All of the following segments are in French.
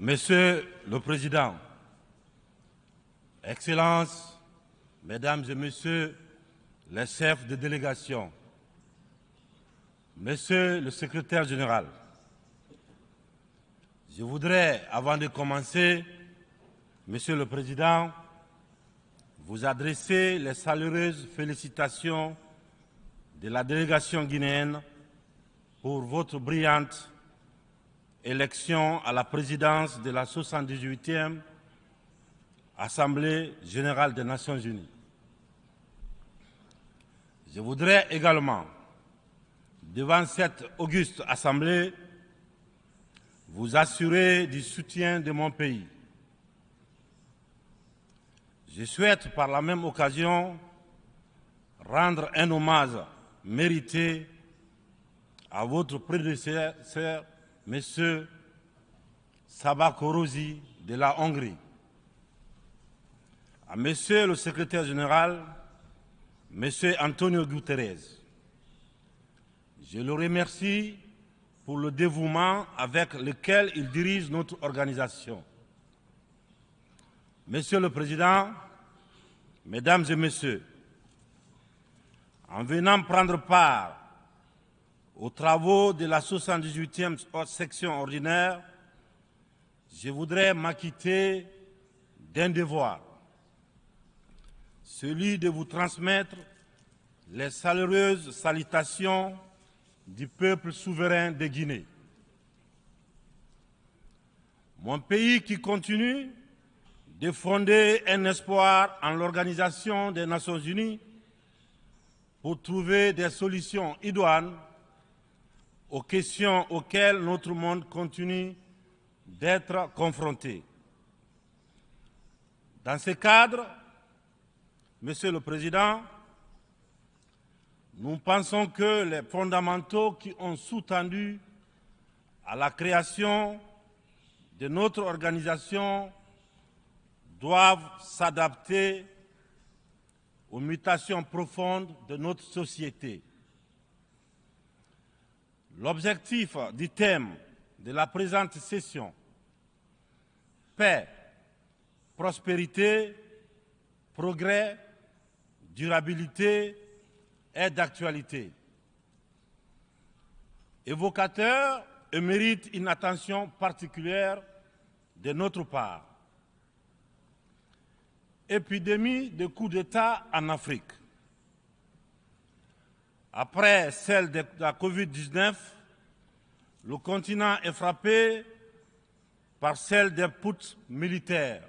Monsieur le Président, Excellences, Mesdames et Messieurs les chefs de délégation, Monsieur le Secrétaire général, je voudrais, avant de commencer, Monsieur le Président, vous adresser les chaleureuses félicitations de la délégation guinéenne pour votre brillante élection à la présidence de la 78e Assemblée générale des Nations unies. Je voudrais également, devant cette auguste Assemblée, vous assurer du soutien de mon pays. Je souhaite par la même occasion rendre un hommage mérité à votre prédécesseur, M. Csaba Kőrösi de la Hongrie, à M. le Secrétaire général, M. Antonio Guterres. Je le remercie pour le dévouement avec lequel il dirige notre organisation. Monsieur le Président, Mesdames et Messieurs, en venant prendre part aux travaux de la 78e section ordinaire, je voudrais m'acquitter d'un devoir, celui de vous transmettre les chaleureuses salutations du peuple souverain de Guinée. Mon pays qui continue de fonder un espoir en l'Organisation des Nations Unies pour trouver des solutions idoines aux questions auxquelles notre monde continue d'être confronté. Dans ce cadre, Monsieur le Président, nous pensons que les fondamentaux qui ont sous-tendu à la création de notre organisation doivent s'adapter aux mutations profondes de notre société. L'objectif du thème de la présente session, paix, prospérité, progrès, durabilité, est d'actualité. Évocateur et mérite une attention particulière de notre part. Épidémie de coups d'État en Afrique. Après celle de la Covid-19, le continent est frappé par celle des putschs militaires,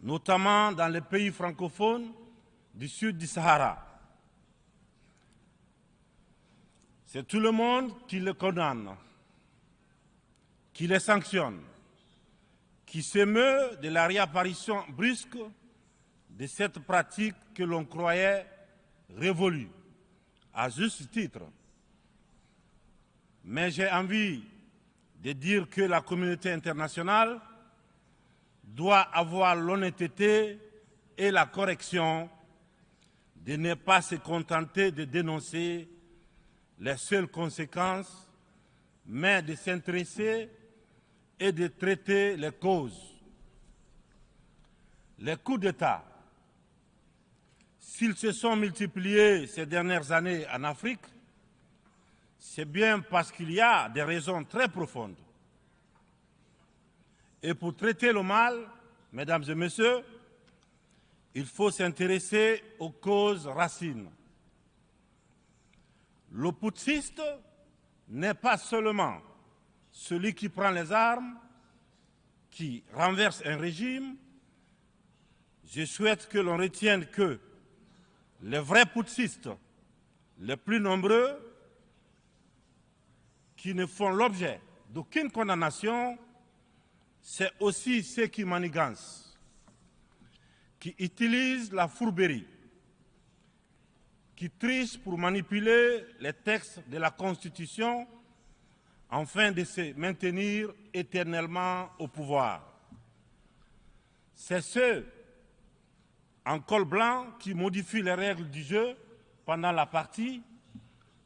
notamment dans les pays francophones du sud du Sahara. C'est tout le monde qui le condamne, qui les sanctionne, qui s'émeut de la réapparition brusque de cette pratique que l'on croyait révolue, à juste titre. Mais j'ai envie de dire que la communauté internationale doit avoir l'honnêteté et la correction de ne pas se contenter de dénoncer les seules conséquences, mais de s'intéresser et de traiter les causes. Les coups d'État, s'ils se sont multipliés ces dernières années en Afrique, c'est bien parce qu'il y a des raisons très profondes. Et pour traiter le mal, Mesdames et Messieurs, il faut s'intéresser aux causes racines. Le putschiste n'est pas seulement celui qui prend les armes, qui renverse un régime. Je souhaite que l'on retienne que les vrais putschistes, les plus nombreux, qui ne font l'objet d'aucune condamnation, c'est aussi ceux qui manigancent, qui utilisent la fourberie, qui trichent pour manipuler les textes de la Constitution afin de se maintenir éternellement au pouvoir. C'est ceux en col blanc qui modifient les règles du jeu pendant la partie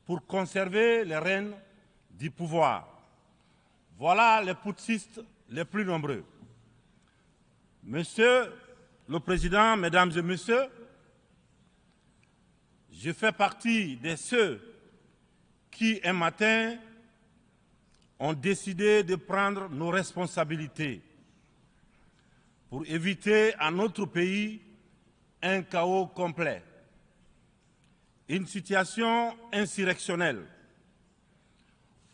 pour conserver les rênes du pouvoir. Voilà les putschistes les plus nombreux. Monsieur le Président, Mesdames et Messieurs, je fais partie de ceux qui, un matin, ont décidé de prendre nos responsabilités pour éviter à notre pays un chaos complet, une situation insurrectionnelle.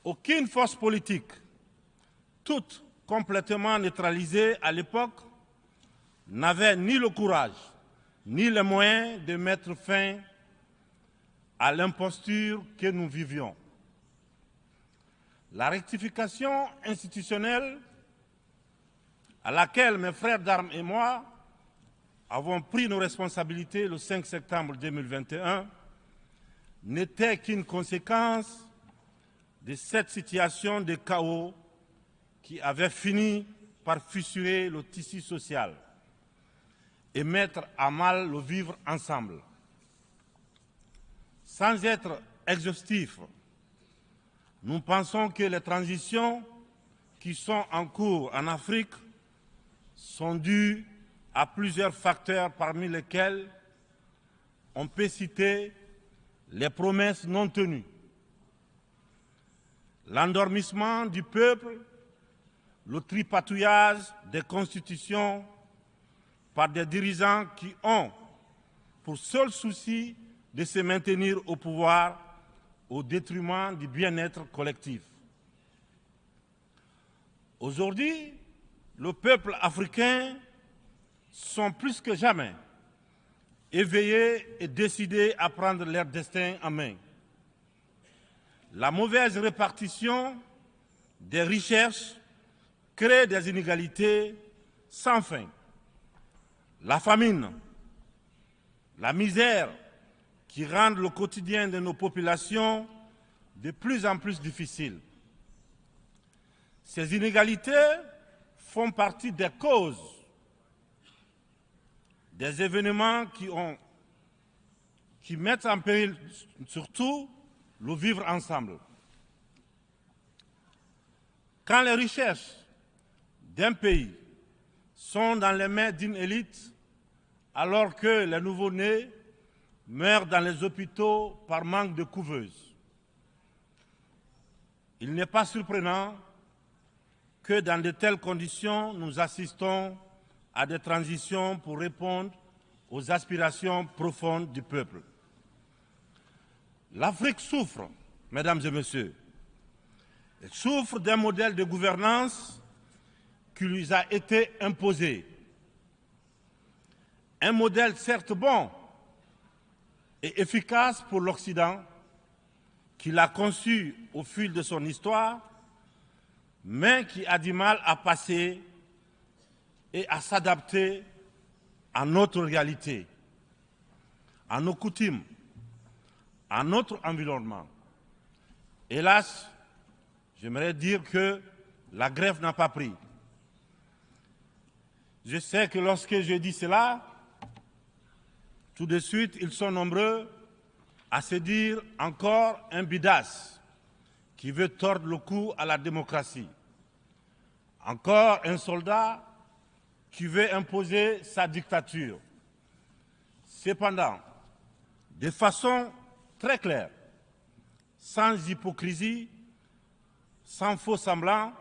Aucune force politique, toute complètement neutralisée à l'époque, n'avait ni le courage ni les moyens de mettre fin à l'imposture que nous vivions. La rectification institutionnelle à laquelle mes frères d'armes et moi avons pris nos responsabilités le 5 septembre 2021 n'était qu'une conséquence de cette situation de chaos qui avait fini par fissurer le tissu social et mettre à mal le vivre ensemble. Sans être exhaustif, nous pensons que les transitions qui sont en cours en Afrique sont dues à plusieurs facteurs parmi lesquels on peut citer les promesses non tenues, l'endormissement du peuple, le tripatouillage des constitutions par des dirigeants qui ont pour seul souci de se maintenir au pouvoir au détriment du bien-être collectif. Aujourd'hui, le peuple africain sont plus que jamais éveillés et décidés à prendre leur destin en main. La mauvaise répartition des richesses crée des inégalités sans fin. La famine, la misère qui rendent le quotidien de nos populations de plus en plus difficile. Ces inégalités font partie des causes des événements qui mettent en péril surtout le vivre ensemble. Quand les richesses d'un pays sont dans les mains d'une élite, alors que les nouveau-nés meurent dans les hôpitaux par manque de couveuses, il n'est pas surprenant que dans de telles conditions, nous assistons à des transitions pour répondre aux aspirations profondes du peuple. L'Afrique souffre, mesdames et messieurs. Elle souffre d'un modèle de gouvernance qui lui a été imposé. Un modèle certes bon et efficace pour l'Occident, qu'il a conçu au fil de son histoire, mais qui a du mal à passer et à s'adapter à notre réalité, à nos coutumes, à notre environnement. Hélas, j'aimerais dire que la grève n'a pas pris. Je sais que lorsque je dis cela, tout de suite, ils sont nombreux à se dire encore un bidas qui veut tordre le cou à la démocratie. Encore un soldat qui veut imposer sa dictature. Cependant, de façon très claire, sans hypocrisie, sans faux semblant,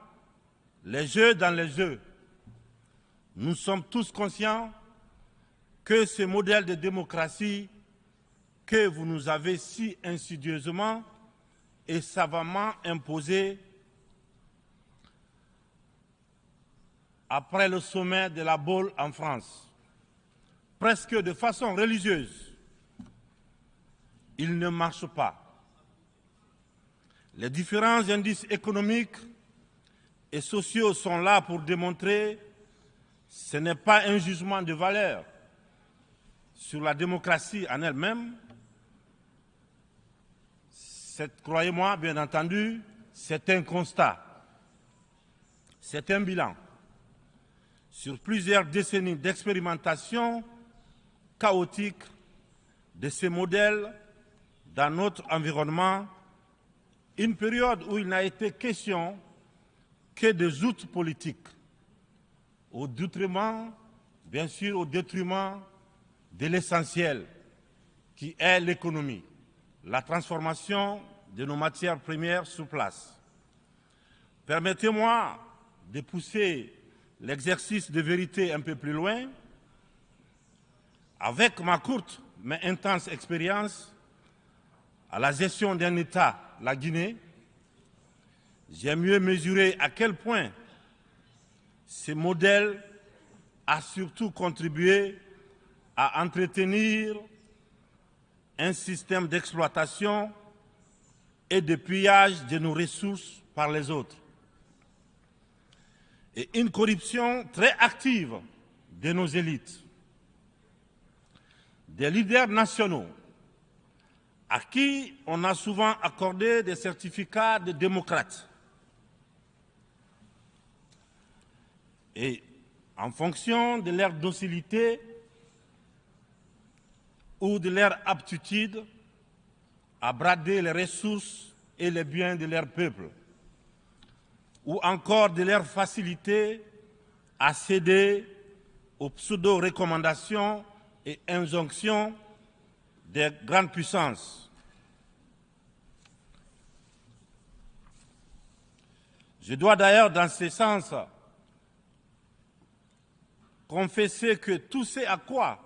les jeux dans les jeux, nous sommes tous conscients que ce modèle de démocratie que vous nous avez si insidieusement et savamment imposé après le sommet de la Baule en France, presque de façon religieuse, il ne marche pas. Les différents indices économiques et sociaux sont là pour démontrer que ce n'est pas un jugement de valeur sur la démocratie en elle-même. Croyez-moi, bien entendu, c'est un constat, c'est un bilan sur plusieurs décennies d'expérimentation chaotique de ces modèles dans notre environnement, une période où il n'a été question que des outils politiques, au détriment, bien sûr, au détriment de l'essentiel, qui est l'économie, la transformation de nos matières premières sur place. Permettez-moi de pousser l'exercice de vérité un peu plus loin. Avec ma courte mais intense expérience à la gestion d'un État, la Guinée, j'ai mieux mesuré à quel point ce modèle a surtout contribué à entretenir un système d'exploitation et de pillage de nos ressources par les autres, et une corruption très active de nos élites, des leaders nationaux à qui on a souvent accordé des certificats de démocrates. Et en fonction de leur docilité ou de leur aptitude à brader les ressources et les biens de leur peuple, ou encore de leur facilité à céder aux pseudo-recommandations et injonctions des grandes puissances. Je dois d'ailleurs, dans ce sens, confesser que tout ce à quoi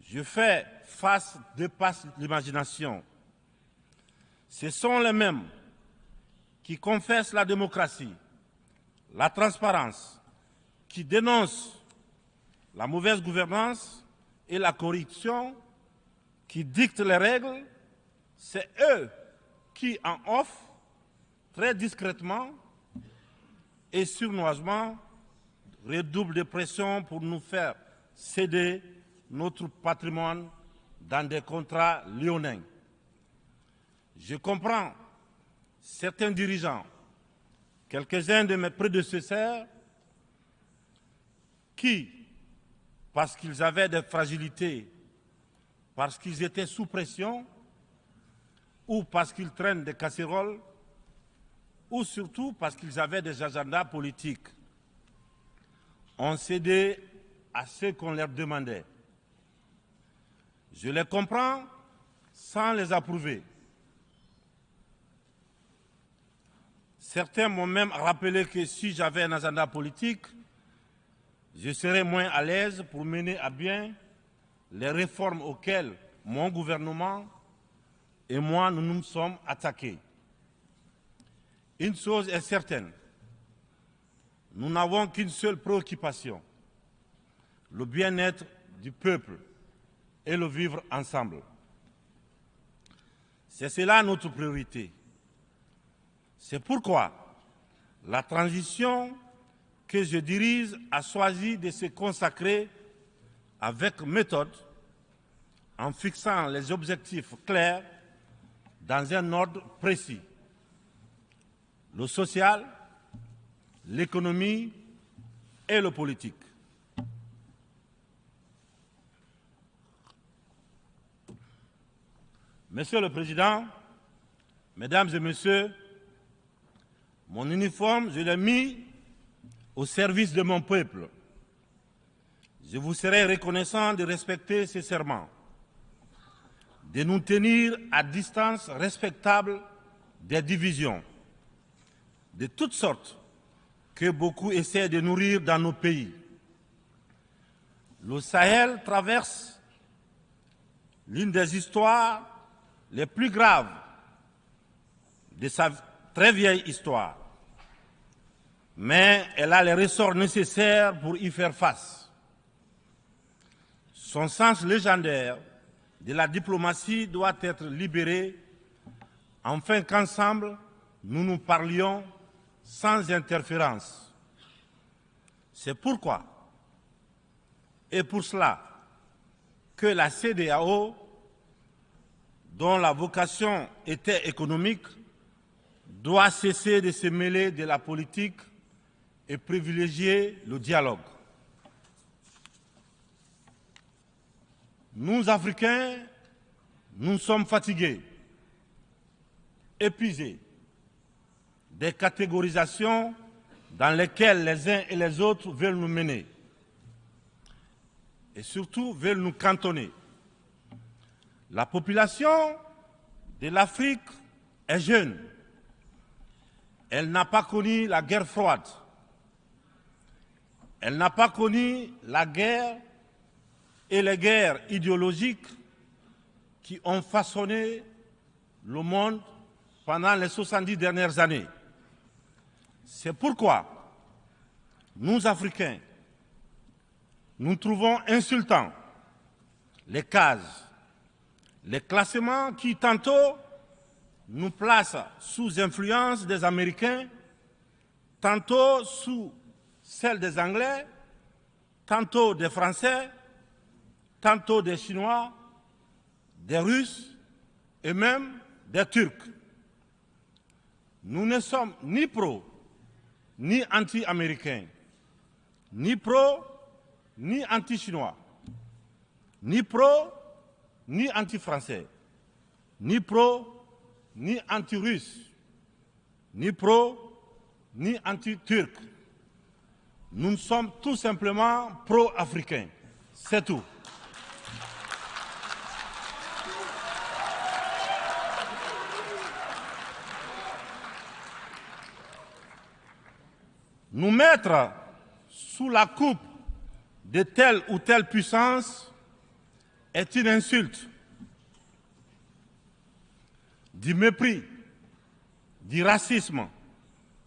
je fais face dépasse l'imagination. Ce sont les mêmes qui confessent la démocratie, la transparence, qui dénoncent la mauvaise gouvernance et la corruption, qui dictent les règles. C'est eux qui en offrent très discrètement et sournoisement redoublent de pression pour nous faire céder notre patrimoine dans des contrats léonins. Je comprends certains dirigeants, quelques-uns de mes prédécesseurs, qui, parce qu'ils avaient des fragilités, parce qu'ils étaient sous pression, ou parce qu'ils traînent des casseroles, ou surtout parce qu'ils avaient des agendas politiques, ont cédé à ce qu'on leur demandait. Je les comprends sans les approuver. Certains m'ont même rappelé que si j'avais un agenda politique, je serais moins à l'aise pour mener à bien les réformes auxquelles mon gouvernement et moi nous nous sommes attaqués. Une chose est certaine, nous n'avons qu'une seule préoccupation, le bien-être du peuple et le vivre ensemble. C'est cela notre priorité. C'est pourquoi la transition que je dirige a choisi de se consacrer avec méthode en fixant les objectifs clairs dans un ordre précis. Le social, l'économie et le politique. Monsieur le Président, Mesdames et Messieurs, mon uniforme, je l'ai mis au service de mon peuple. Je vous serai reconnaissant de respecter ces serments, de nous tenir à distance respectable des divisions, de toutes sortes, que beaucoup essaient de nourrir dans nos pays. Le Sahel traverse l'une des histoires les plus graves de sa très vieille histoire, mais elle a les ressorts nécessaires pour y faire face. Son sens légendaire de la diplomatie doit être libéré afin qu'ensemble, nous nous parlions sans interférence. C'est pourquoi, et pour cela, que la CEDEAO, dont la vocation était économique, doit cesser de se mêler de la politique et privilégier le dialogue. Nous, Africains, nous sommes fatigués, épuisés des catégorisations dans lesquelles les uns et les autres veulent nous mener et surtout veulent nous cantonner. La population de l'Afrique est jeune. Elle n'a pas connu la guerre froide. Elle n'a pas connu la guerre et les guerres idéologiques qui ont façonné le monde pendant les 70 dernières années. C'est pourquoi nous, Africains, nous trouvons insultants les cases, les classements qui tantôt nous placent sous influence des Américains, tantôt sous celle des Anglais, tantôt des Français, tantôt des Chinois, des Russes et même des Turcs. Nous ne sommes ni pro, ni anti-américains, ni pro, ni anti-chinois, ni pro, ni anti-français, ni pro, ni anti-russe, ni pro, ni anti-turc. Nous sommes tout simplement pro-africains. C'est tout. Nous mettre sous la coupe de telle ou telle puissance est une insulte, du mépris, du racisme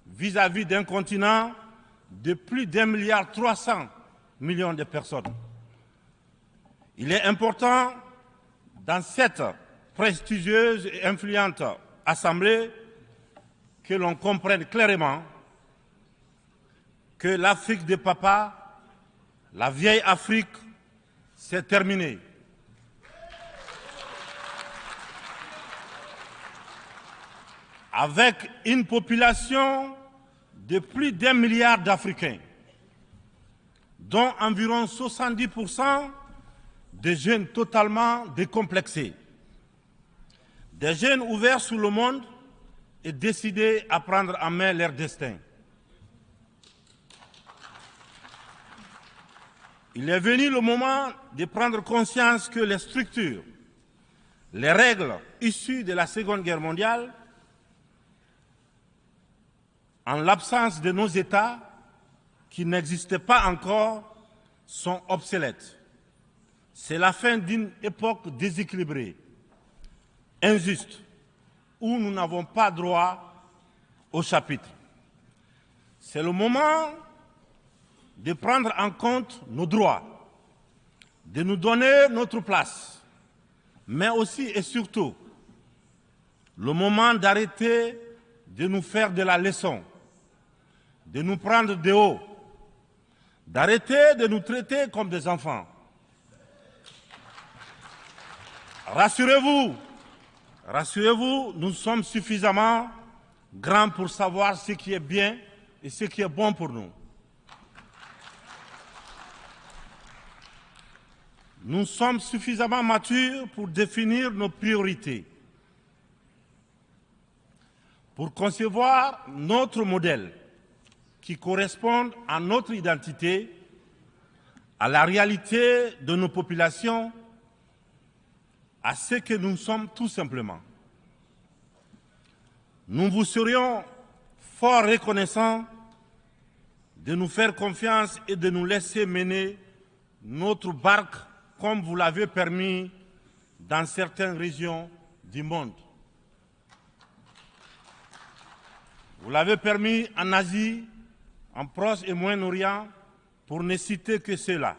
vis-à-vis d'un continent de plus d'1,3 milliard de personnes. Il est important, dans cette prestigieuse et influente assemblée, que l'on comprenne clairement que l'Afrique des papas, la vieille Afrique, c'est terminé. Avec une population de plus d'1 milliard d'Africains, dont environ 70% de jeunes totalement décomplexés, des jeunes ouverts sur le monde et décidés à prendre en main leur destin. Il est venu le moment de prendre conscience que les structures, les règles issues de la Seconde Guerre mondiale, en l'absence de nos États qui n'existaient pas encore, sont obsolètes. C'est la fin d'une époque déséquilibrée, injuste, où nous n'avons pas droit au chapitre. C'est le moment de prendre en compte nos droits, de nous donner notre place, mais aussi et surtout le moment d'arrêter de nous faire de la leçon, de nous prendre de haut, d'arrêter de nous traiter comme des enfants. Rassurez-vous, rassurez-vous, nous sommes suffisamment grands pour savoir ce qui est bien et ce qui est bon pour nous. Nous sommes suffisamment matures pour définir nos priorités, pour concevoir notre modèle qui corresponde à notre identité, à la réalité de nos populations, à ce que nous sommes tout simplement. Nous vous serions fort reconnaissants de nous faire confiance et de nous laisser mener notre barque comme vous l'avez permis dans certaines régions du monde. Vous l'avez permis en Asie, en Proche et Moyen-Orient, pour ne citer que cela.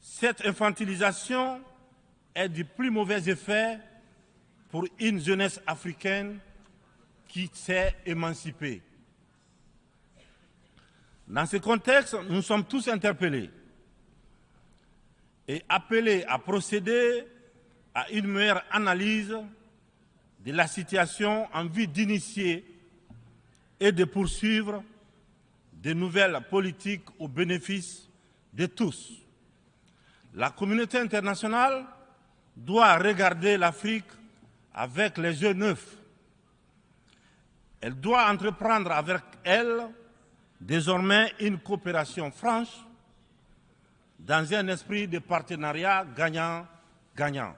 Cette infantilisation est du plus mauvais effet pour une jeunesse africaine qui s'est émancipée. Dans ce contexte, nous sommes tous interpellés et appelés à procéder à une meilleure analyse de la situation en vue d'initier et de poursuivre de nouvelles politiques au bénéfice de tous. La communauté internationale doit regarder l'Afrique avec les yeux neufs Elle doit entreprendre avec elle désormais une coopération franche dans un esprit de partenariat gagnant-gagnant.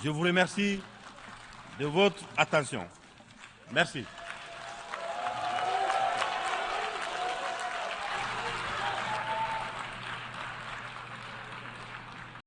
Je vous remercie de votre attention. Merci.